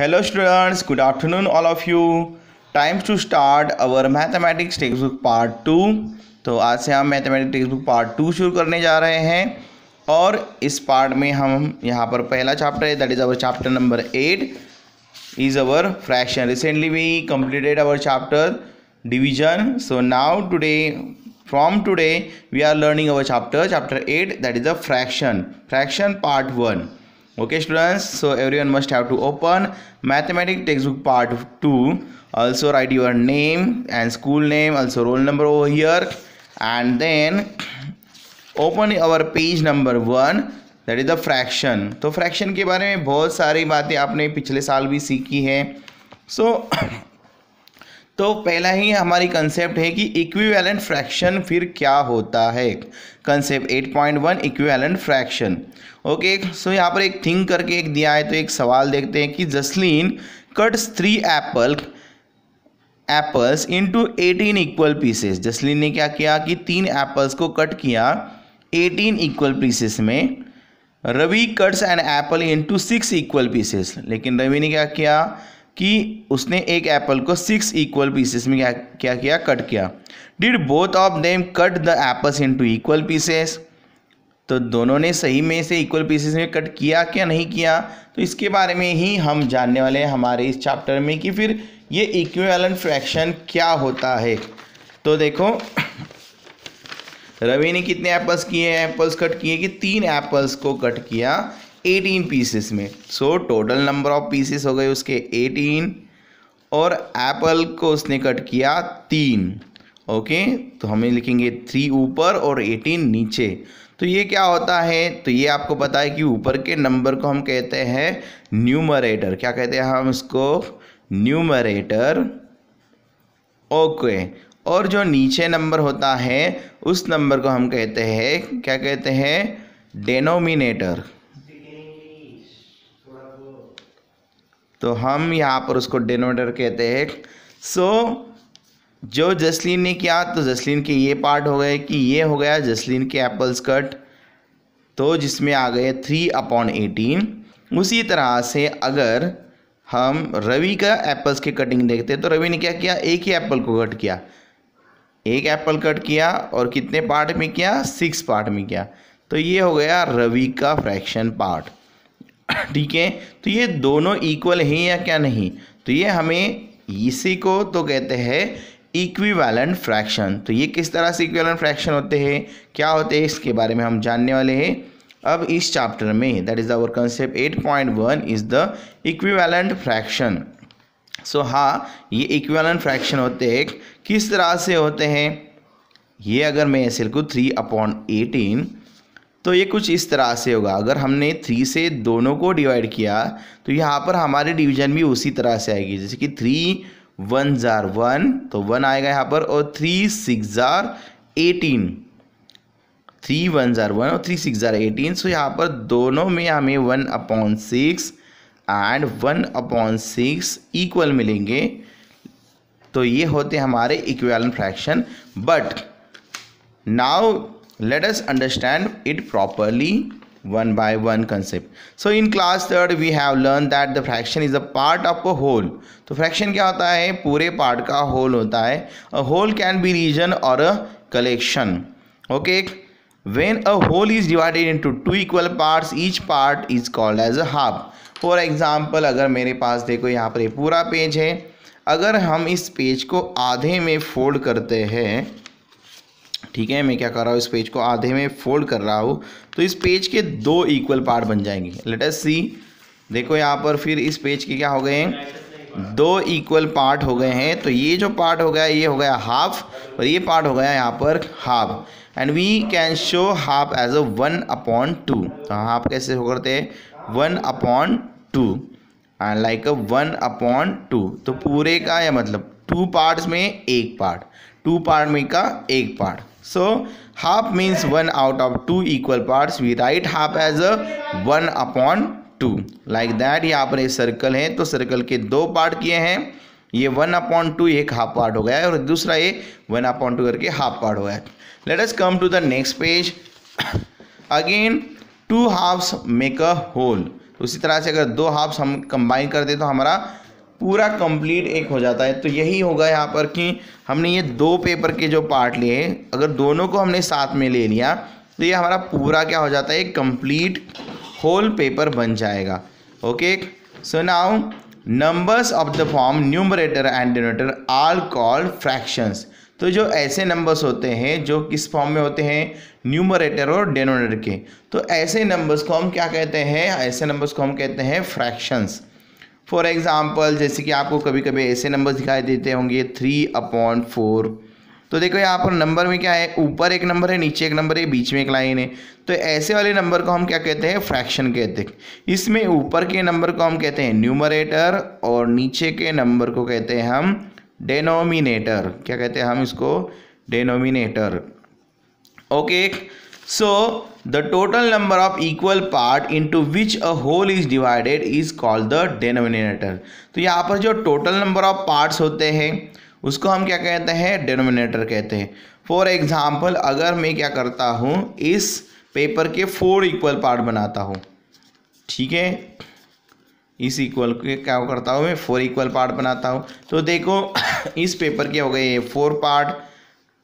Hello students, good afternoon all of you. Time to start our mathematics textbook part 2. तो आज से हम mathematics text part 2 शुरू करने जा रहे हैं और इस पार्ट में हम यहाँ पर पहला चैप्टर है, that is our chapter number 8 is our fraction. Recently we completed our chapter division. So now from today we are learning our chapter 8, that is the fraction part 1. Okay students, so everyone must have to open mathematics textbook part 2. Also write your name and school name, also roll number over here, and then open our page number 1, that is the fraction. तो fraction के बारे में बहुत सारी बातें आपने पिछले साल भी सीखी है. तो पहला ही हमारी कंसेप्ट है कि इक्विवेलेंट फ्रैक्शन फिर क्या होता है. Concept 8.1 equivalent fraction. ओके, सो यहाँ पर एक थिंक करके एक दिया है, तो एक सवाल देखते हैं कि Jasleen cuts 3 apples into 18 equal pieces. Jasleen ने क्या किया कि 3 एप्पल्स को कट किया 18 इक्वल पीसेस में. Ravi cuts an apple into 6 equal pieces. लेकिन रवि ने क्या किया कि उसने एक एप्पल को 6 इक्वल पीसेस में क्या किया, कट किया. Did both of them cut the apples into equal pieces. तो दोनों ने सही में से इक्वल पीसेस में कट किया क्या नहीं किया. तो इसके बारे में ही हम जानने वाले हैं हमारे इस चैप्टर में कि फिर ये इक्विवेलेंट फ्रैक्शन क्या होता है. तो देखो, रवि ने कितने एप्पल्स कट किए कि 3 एप्पल्स को कट किया 18 पीसेस में. So total number of pieces हो गए उसके 18 और एप्पल को उसने कट किया 3. ओके, तो हमें लिखेंगे 3 ऊपर और 18 नीचे. तो ये क्या होता है, तो ये आपको पता है कि ऊपर के नंबर को हम कहते हैं न्यूमरेटर. क्या कहते हैं हम इसको, न्यूमरेटर. ओके, और जो नीचे नंबर होता है उस नंबर को हम कहते हैं, क्या कहते हैं, डेनोमिनेटर. तो हम यहाँ पर उसको डेनोमिनेटर कहते हैं. सो जो जसलीन ने किया, तो जसलीन के ये पार्ट हो गए कि ये हो गया जसलीन के एप्पल्स कट, तो जिसमें आ गए 3/18. उसी तरह से अगर हम रवि का एप्पल्स के कटिंग देखते हैं, तो रवि ने क्या किया, एक ही एप्पल को कट किया. एक एप्पल कट किया और कितने पार्ट में किया, 6 पार्ट में किया. तो ये हो गया रवि का फ्रैक्शन पार्ट. ठीक है, तो ये दोनों इक्वल हैं या क्या नहीं. तो ये हमें इसी को तो कहते हैं इक्विवेलेंट फ्रैक्शन. तो ये किस तरह से इक्विवेलेंट फ्रैक्शन होते हैं, क्या होते हैं, इसके बारे में हम जानने वाले हैं अब इस चैप्टर में. That is our concept 8.1 is the equivalent fraction. So हाँ, ये इक्विवेलेंट फ्रैक्शन होते हैं. किस तरह से होते हैं, ये अगर मैं ऐसे लिखूँ 3/18, तो ये कुछ इस तरह से होगा. अगर हमने 3 से दोनों को डिवाइड किया तो यहाँ पर हमारी डिवीजन भी उसी तरह से आएगी. जैसे कि 3 1s are 1, तो 1 आएगा यहाँ पर, और 3 6s are 18. 3 1s are 1 और 3 6s are 18. सो यहाँ पर दोनों में हमें 1/6 एंड 1/6 इक्वल मिलेंगे. तो ये होते हमारे equivalent fraction. But now let us understand it properly one by one concept. So in class 3rd we have learned that the fraction is a part of a whole. तो fraction क्या होता है, पूरे part का whole होता है. A whole can be region or a collection. Okay, when a whole is divided into 2 equal parts, each part is called as a half. For example, अगर मेरे पास देखो यहाँ पर ये पूरा पेज है, अगर हम इस पेज को आधे में फोल्ड करते हैं, ठीक है, मैं क्या कर रहा हूँ, इस पेज को आधे में फोल्ड कर रहा हूँ, तो इस पेज के 2 इक्वल पार्ट बन जाएंगे. लेट अस सी. देखो यहाँ पर फिर इस पेज के क्या हो गए हैं, 2 इक्वल पार्ट हो गए हैं. तो ये जो पार्ट हो गया ये हो गया हाफ, और ये पार्ट हो गया यहाँ पर half. And we can show half as a 1/2. तो हाफ कैसे हो करते हैं, 1/2 एंड लाइक अ 1/2. तो पूरे का या मतलब 2 पार्ट्स में एक पार्ट, 2 पार्ट में का एक part. So half means 1 out of 2 equal parts. We write half as a 1/2 like that. यहाँ पर ये सर्कल है, तो सर्कल के 2 पार्ट किए हैं. ये 1/2 एक हाफ पार्ट हो गया है, और दूसरा ये 1/2 करके हाफ पार्ट हो गया है. Let us come to the next page. Again 2 halves make a whole. उसी तरह से अगर दो हाफ्स हम कंबाइन कर दे तो हमारा पूरा कंप्लीट एक हो जाता है। तो यही होगा यहाँ पर कि हमने ये दो पेपर के जो पार्ट लिए, अगर दोनों को हमने साथ में ले लिया तो ये हमारा पूरा क्या हो जाता है, एक कंप्लीट होल पेपर बन जाएगा। Okay, so now numbers of the form numerator and denominator are called fractions. तो जो ऐसे नंबर्स होते हैं जो किस फॉर्म में होते हैं, न्यूमरेटर और डिनोमिनेटर के, तो ऐसे नंबर्स को हम क्या कहते हैं, ऐसे नंबर्स को हम कहते हैं फ्रैक्शंस। फॉर एग्जाम्पल जैसे कि आपको कभी कभी ऐसे नंबर्स दिखाई देते होंगे 3/4। तो देखो यहाँ पर नंबर में क्या है, ऊपर एक नंबर है, नीचे एक नंबर है, बीच में एक लाइन है। तो ऐसे वाले नंबर को हम क्या कहते हैं, फ्रैक्शन कहते हैं। इसमें ऊपर के नंबर को हम कहते हैं न्यूमरेटर और नीचे के नंबर को कहते हैं हम डेनोमिनेटर। क्या कहते हैं हम इसको, denominator. Okay, so the total number of equal part into which a whole is divided is called the denominator. तो यहाँ पर जो टोटल नंबर ऑफ पार्ट्स होते हैं उसको हम क्या कहते हैं, डेनोमिनेटर कहते हैं। फॉर एग्जाम्पल अगर मैं क्या करता हूँ, इस पेपर के 4 इक्वल पार्ट बनाता हूँ, ठीक है, इस इक्वल के क्या करता हूँ मैं, 4 इक्वल पार्ट बनाता हूँ। तो देखो इस पेपर के हो गए ये 4 पार्ट,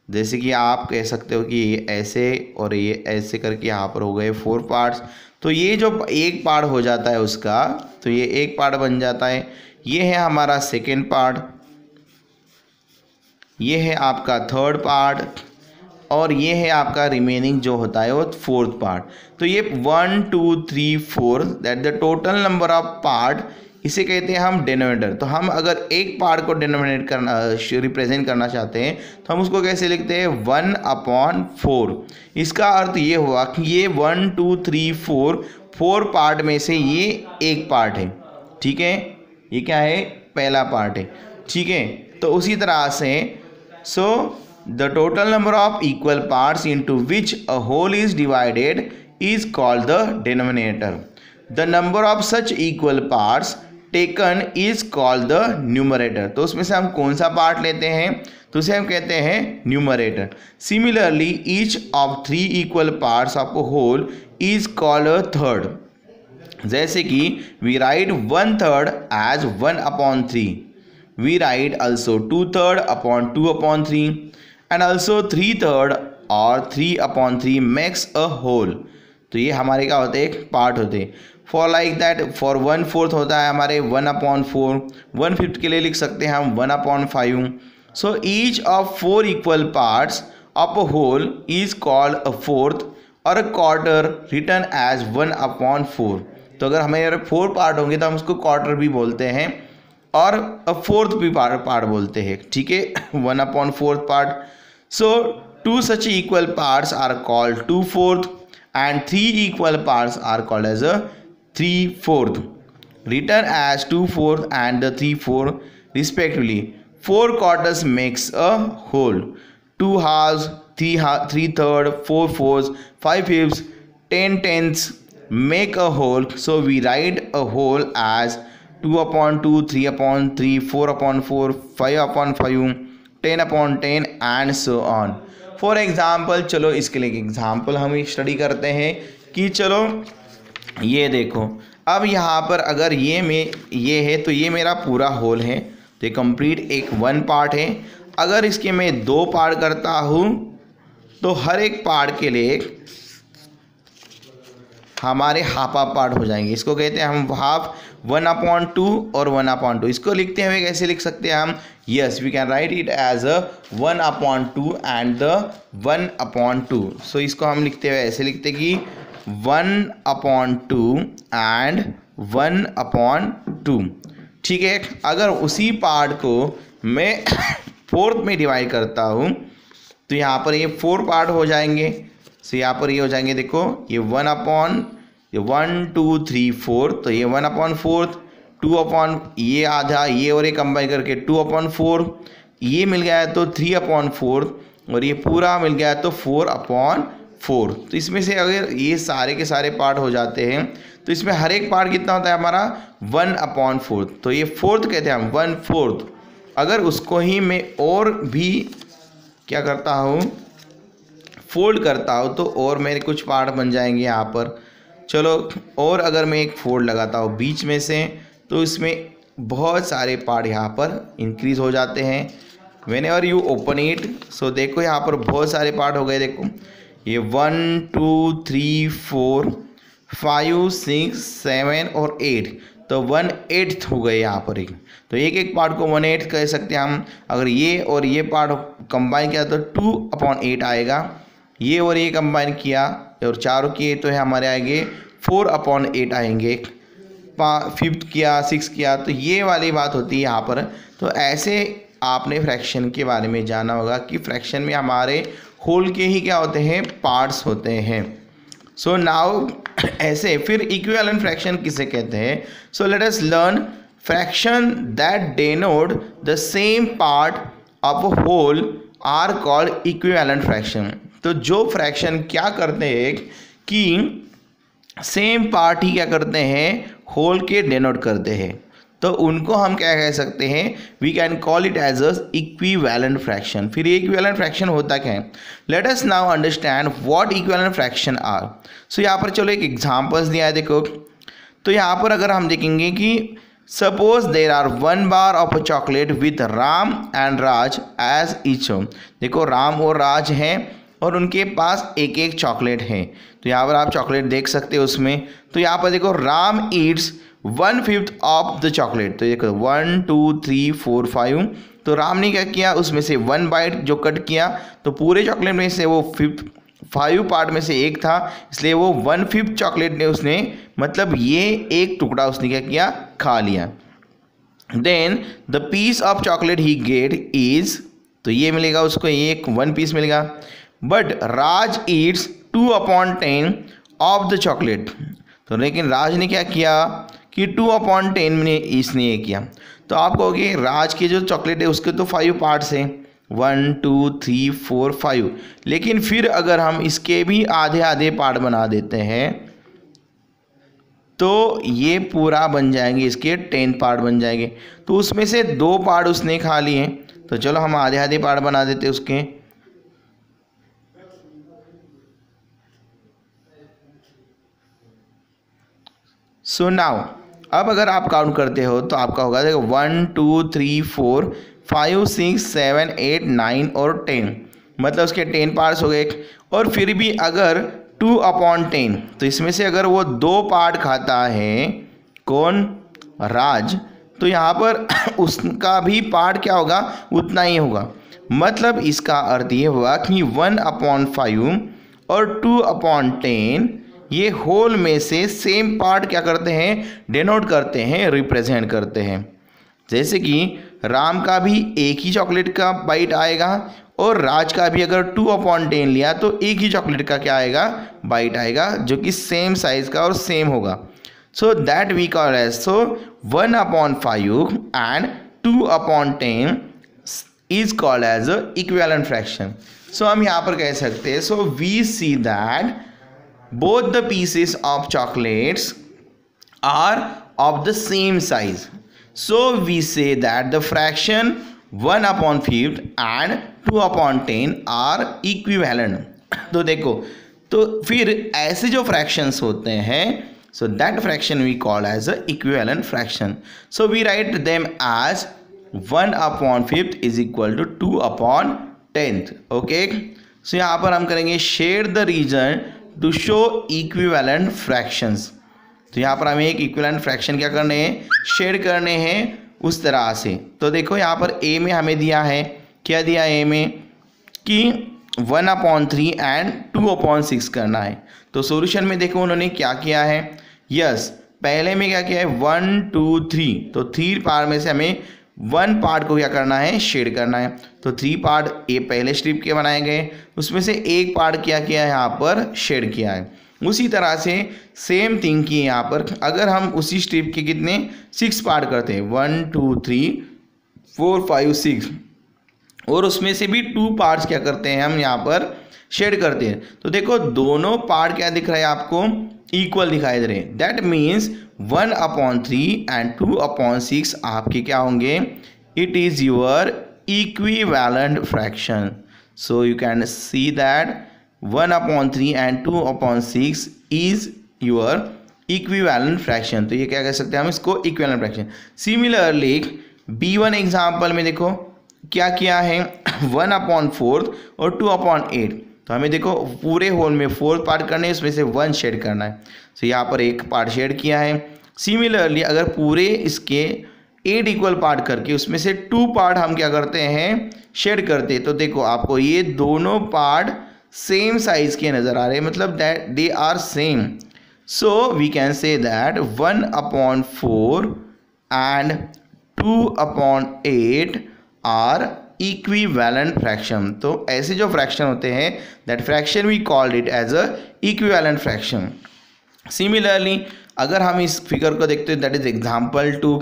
जैसे कि आप कह सकते हो कि ये ऐसे और ये ऐसे करके यहाँ पर हो गए 4 पार्ट्स। तो ये जो एक पार्ट हो जाता है उसका, तो ये एक पार्ट बन जाता है। ये है हमारा सेकेंड पार्ट, ये है आपका थर्ड पार्ट, और ये है आपका रिमेनिंग जो होता है वो फोर्थ पार्ट। तो ये 1 2 3 4 that the total number of part, इसे कहते हैं हम डेनोमिनेटर। तो हम अगर एक पार्ट को डेनोमिनेट करना, रिप्रेजेंट करना चाहते हैं तो हम उसको कैसे लिखते हैं, 1/4। इसका अर्थ ये हुआ कि ये 1 2 3 4 पार्ट में से ये एक पार्ट है, ठीक है, ये क्या है, पहला पार्ट है, ठीक है। तो उसी तरह से so the total number of equal parts into which a whole is divided is called the denominator. The number of such equal parts taken is called the numerator. तो उसमें से हम कौन सा पार्ट लेते हैं, तो उसे हम कहते हैं numerator. Similarly, each of 3 equal parts of a whole is called a third. जैसे कि we write 1/3 as 1/3. We write also 2/3 upon 2/3, and also 3/3 और 3/3 makes a whole. तो ये हमारे क्या होते हैं, पार्ट होते हैं। फॉर लाइक दैट, फॉर 1/4 होता है हमारे 1/4, 1/5 के लिए लिख सकते हैं हम 1/5। So each of 4 equal parts of a whole is called a fourth और अ क्वार्टर रिटन एज 1/4। तो अगर हमें 4 पार्ट होंगे तो हम उसको क्वार्टर भी बोलते हैं और अ फोर्थ भी पार्ट बोलते हैं, ठीक है, 1/4 part. So 2 such equal parts are called 2/4 and 3 equal parts are called as a 3/4, written as 2/4 and the 3/4 respectively. 4 quarters makes a whole. 2 halves, 3/3, 4/4, 5/5, 10/10 make a whole. So we write a whole as 2/2, 3/3, 4/4, 5/5, 10/10 and so on. For example, चलो इसके लिए example हम study करते हैं कि चलो ये देखो, अब यहाँ पर अगर ये है तो ये मेरा पूरा होल है, तो ये कंप्लीट एक 1 पार्ट है। अगर इसके मैं 2 पार्ट करता हूँ तो हर एक पार्ट के लिए हमारे हाफ पार्ट हो जाएंगे। इसको कहते हैं हम हाफ, 1/2 और 1/2। इसको लिखते हुए कैसे लिख सकते हैं हम, yes we can write it as a 1/2 and the 1/2। So इसको हम लिखते हुए ऐसे लिखते कि 1/2 एंड 1/2, ठीक है। अगर उसी पार्ट को मैं 4th में डिवाइड करता हूँ तो यहाँ पर ये 4 पार्ट हो जाएंगे। सो यहाँ पर ये हो जाएंगे, देखो ये 1 2 3 4, तो ये 1/4, 2 ये आधा, ये और ये कंबाइन करके 2/4, ये मिल गया है तो 3/4, और ये पूरा मिल गया है तो 4/4। तो इसमें से अगर ये सारे के सारे पार्ट हो जाते हैं तो इसमें हर एक पार्ट कितना होता है हमारा, 1/4। तो ये 4th कहते हैं हम, 1/4। अगर उसको ही मैं और भी क्या करता हूँ, फोल्ड करता हूँ तो और मेरे कुछ पार्ट बन जाएंगे यहाँ पर। चलो और अगर मैं एक 4 लगाता हूँ बीच में से तो इसमें बहुत सारे पार्ट यहाँ पर इंक्रीज हो जाते हैं whenever you open it. So देखो यहाँ पर बहुत सारे पार्ट हो गए, देखो ये 1 2 3 4 5 6 7 और 8, तो 1/8 हो गए यहाँ पर ही। तो एक एक पार्ट को 1/8 कह सकते हैं हम। अगर ये और ये पार्ट कंबाइन किया तो 2/8 आएगा, ये और ये कंबाइन किया और चारों किए तो हमारे आएंगे 4/8 आएंगे, 5th किया 6 किया, तो ये वाली बात होती है यहाँ पर। तो ऐसे आपने फ्रैक्शन के बारे में जाना होगा कि फ्रैक्शन में हमारे होल के ही क्या होते हैं, पार्ट्स होते हैं। सो नाउ ऐसे फिर इक्विवेलेंट फ्रैक्शन किसे कहते हैं। So let us learn fraction that denote the same part of a whole are called equivalent fraction. तो जो फ्रैक्शन क्या करते हैं कि सेम पार्ट ही क्या करते हैं, होल के डेनोट करते हैं, तो उनको हम क्या कह सकते हैं, we can call it as a equivalent fraction. फिर इक्विवेलेंट फ्रैक्शन होता क्या है, let us now understand what equivalent fraction are. So यहाँ पर चलो एक एग्जांपल्स दिया है, देखो तो यहाँ पर अगर हम देखेंगे कि suppose there are 1 bar of a chocolate with Ram and Raj as each. देखो राम और राज हैं और उनके पास एक एक चॉकलेट है, तो यहाँ पर आप चॉकलेट देख सकते हो उसमें। तो यहाँ पर देखो Ram Yeats 1/5 of the chocolate, तो देखो 1 2 3 4 5, तो राम ने क्या किया, उसमें से 1 बाइट जो कट किया, तो पूरे चॉकलेट में से वो 5 पार्ट में से एक था, इसलिए वो 1/5 चॉकलेट ने उसने, मतलब ये एक टुकड़ा उसने क्या किया, खा लिया। Then the piece of chocolate he get is, तो ये मिलेगा उसको, एक 1 पीस मिलेगा। But Raj eats 2/10 of the chocolate, तो लेकिन राज ने क्या किया कि 2/10 में इसने ये किया। तो आप कहोगे राज के जो चॉकलेट है उसके तो 5 पार्ट्स हैं, 1 2 3 4 5, लेकिन फिर अगर हम इसके भी आधे आधे पार्ट बना देते हैं तो ये पूरा बन जाएंगे, इसके 10 पार्ट बन जाएंगे। तो उसमें से 2 पार्ट उसने खा लिए, तो चलो हम आधे आधे पार्ट बना देते उसके। सो नाउ अब अगर आप काउंट करते हो तो आपका होगा देखो 1 2 3 4 5 6 7 8 9 और 10, मतलब उसके 10 पार्ट्स हो गए। और फिर भी अगर 2/10, तो इसमें से अगर वो 2 पार्ट खाता है, कौन, राज, तो यहाँ पर उसका भी पार्ट क्या होगा, उतना ही होगा। मतलब इसका अर्थ ये हुआ कि 1/5 और 2/10 ये होल में से सेम पार्ट क्या करते हैं, डेनोट करते हैं, रिप्रेजेंट करते हैं। जैसे कि राम का भी एक ही चॉकलेट का बाइट आएगा और राज का भी अगर 2/10 लिया तो एक ही चॉकलेट का क्या आएगा, बाइट आएगा, जो कि सेम साइज का और सेम होगा। So that we call as, so 1/5 and 2/10 is called as a equivalent fraction. So हम यहाँ पर कह सकते हैं, so we see that both the pieces of chocolates are of the same size, so we say that the fraction 1/5 and 2/10 are equivalent। तो देखो, तो फिर ऐसे जो fractions होते हैं, so that fraction we call as a equivalent fraction, so we write them as 1/5 is equal to 2/10। okay, so यहाँ पर हम करेंगे shade the region to show equivalent fractions. तो यहाँ पर हमें एक इक्विवेलेंट फ्रैक्शन क्या करने हैं, शेड करने हैं उस तरह से। तो देखो यहाँ पर ए में हमें दिया है, क्या दिया है ए में, कि 1/3 एंड 2/6 करना है। तो सॉल्यूशन में देखो उन्होंने क्या किया है, यस पहले में क्या किया है 1 2 3, तो 3 पार्ट में से हमें 1 पार्ट को क्या करना है, शेड करना है। तो 3 पार्ट ये पहले स्ट्रिप के बनाए गए, उसमें से एक पार्ट क्या किया है, यहाँ पर शेड किया है। उसी तरह से सेम थिंग की यहाँ पर, अगर हम उसी स्ट्रिप के कितने 6 पार्ट करते हैं, 1 2 3 4 5 6, और उसमें से भी 2 पार्ट्स क्या करते हैं हम यहाँ पर शेड करते हैं। तो देखो दोनों पार्ट क्या दिख रहा है आपको, इक्वल दिखाई दे रहे हैं। दैट मीन्स 1/3 एंड 2/6 आपके क्या होंगे, it is your equivalent fraction. So you can see that 1/3 and 2/6 is your equivalent fraction. तो ये क्या कह सकते हैं हम इसको, equivalent fraction. Similarly B1 example में देखो क्या किया है 1/4 और 2/8। तो हमें देखो पूरे होल में 4 पार्ट करने हैं, उसमें से 1 शेड करना है। तो यहाँ पर 1 पार्ट शेड किया है। सिमिलरली अगर पूरे इसके 8 इक्वल पार्ट करके उसमें से 2 पार्ट हम क्या करते हैं, शेड करते हैं, तो देखो आपको ये दोनों पार्ट सेम साइज के नज़र आ रहे हैं, मतलब that they are same. So we can say that 1/4 and 2/8 are equivalent fraction. तो ऐसे जो फ्रैक्शन होते हैं, that fraction we called it as a equivalent fraction. Similarly अगर हम इस फिगर को देखते हैं, that is example 2,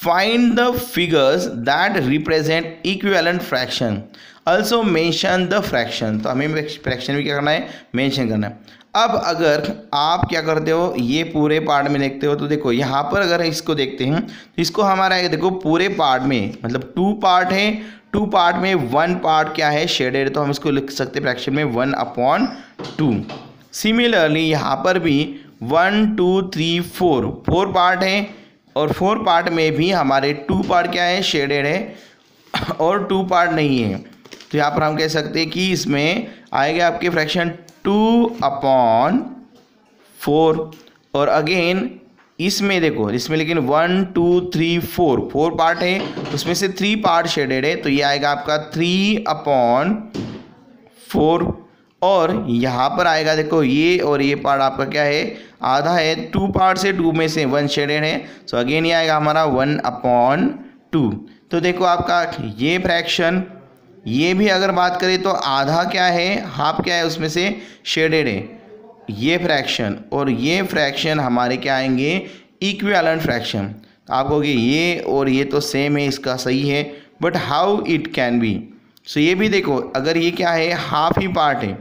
find the figures that represent equivalent fraction, also mention the fraction. तो हमें फ्रैक्शन भी क्या करना है, मेंशन करना है। अब अगर आप क्या करते हो, ये पूरे पार्ट में देखते हो, तो देखो यहाँ पर अगर इसको देखते हैं तो इसको हमारा है, देखो पूरे पार्ट में मतलब 2 पार्ट है, 2 पार्ट में 1 पार्ट क्या है, शेडेड, तो हम इसको लिख सकते हैं फ्रैक्शन में 1/2। सिमिलरली यहाँ पर भी 1 2 3 4 पार्ट है, और 4 पार्ट में भी हमारे 2 पार्ट क्या है, शेडेड है, और 2 पार्ट नहीं है। तो यहाँ पर हम कह सकते हैं कि इसमें आएगा आपके फ्रैक्शन 2/4। और अगेन इसमें देखो, इसमें लेकिन 1 2 3 4 पार्ट है, उसमें से 3 पार्ट शेडेड है, तो ये आएगा आपका 3/4। और यहाँ पर आएगा देखो ये और ये पार्ट आपका क्या है, आधा है, 2 पार्ट से 2 में से 1 शेडेड है, सो अगेन ये आएगा हमारा 1/2। तो देखो आपका ये फ्रैक्शन, ये भी अगर बात करें तो आधा क्या है, हाफ क्या है, उसमें से शेडेड है ये फ्रैक्शन, और ये फ्रैक्शन हमारे क्या आएंगे, इक्विवेलेंट फ्रैक्शन। आप कहोगे ये और ये तो सेम है, इसका सही है, but how it can be. So ये भी देखो, अगर ये क्या है, हाफ ही पार्ट है,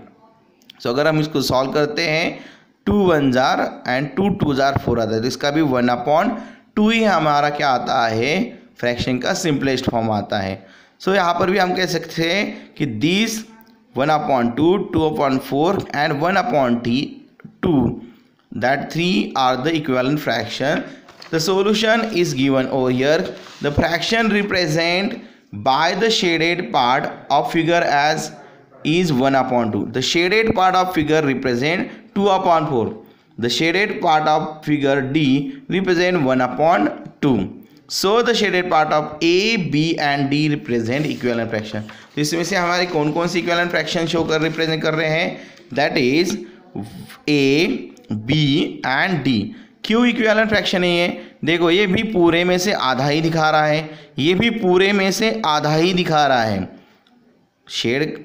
सो अगर हम इसको सॉल्व करते हैं 2 1 जार एंड 2 2 जार 4 आता है, तो इसका भी 1/2 ही हमारा क्या आता है, फ्रैक्शन का सिंपलेस्ट फॉर्म आता है। सो यहाँ पर भी हम कह सकते हैं कि this 1/2 2/4 and 1/2 that 3 are the equivalent fraction. The solution is given over here. The fraction represent by the shaded part of figure as is 1/2. The shaded part of figure represent 2/4. The shaded part of figure D represent 1/2. So the shaded part of A, B and D represent equivalent fraction. तो इसमें से हमारे कौन कौन सी equivalent fraction show कर represent कर रहे हैं, that is A, B and D। क्यों इक्विवेलेंट फ्रैक्शन है ये, देखो ये भी पूरे में से आधा ही दिखा रहा है, ये भी पूरे में से आधा ही दिखा रहा है, शेड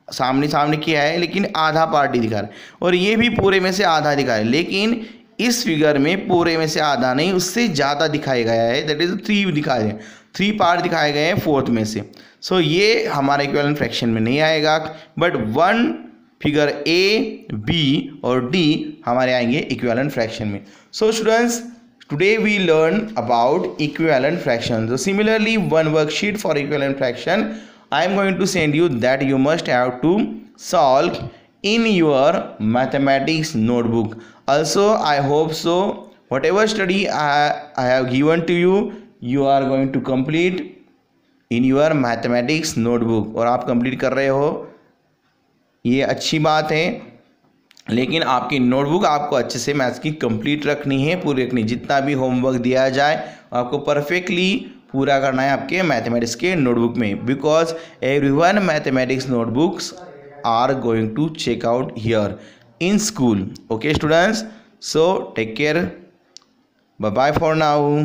सामने सामने किया है लेकिन आधा पार्ट ही दिखा रहा है, और ये भी पूरे में से आधा दिखा है, लेकिन इस फिगर में पूरे में से आधा नहीं, उससे ज़्यादा दिखाया गया है, दैट इज 3 दिखाए गए, 3 पार्ट दिखाए गए हैं 4th में से। सो ये हमारा इक्विवेलेंट फ्रैक्शन में नहीं आएगा, बट 1 फिगर ए, बी और डी हमारे आएंगे इक्विवेलेंट फ्रैक्शन में। So students, today we learn about equivalent fraction. So similarly, one worksheet for equivalent fraction I am going to send you, that you must have to solve in your mathematics notebook. Also I hope so whatever study I have given to you, you are going to complete in your mathematics notebook। और आप complete कर रहे हो, ये अच्छी बात है, लेकिन आपकी नोटबुक आपको अच्छे से मैथ्स की कंप्लीट रखनी है, पूरी रखनी। जितना भी होमवर्क दिया जाए आपको परफेक्टली पूरा करना है आपके मैथमेटिक्स के नोटबुक में, because everyone mathematics notebooks are going to check out here in school. Okay students, so take care, bye bye for now.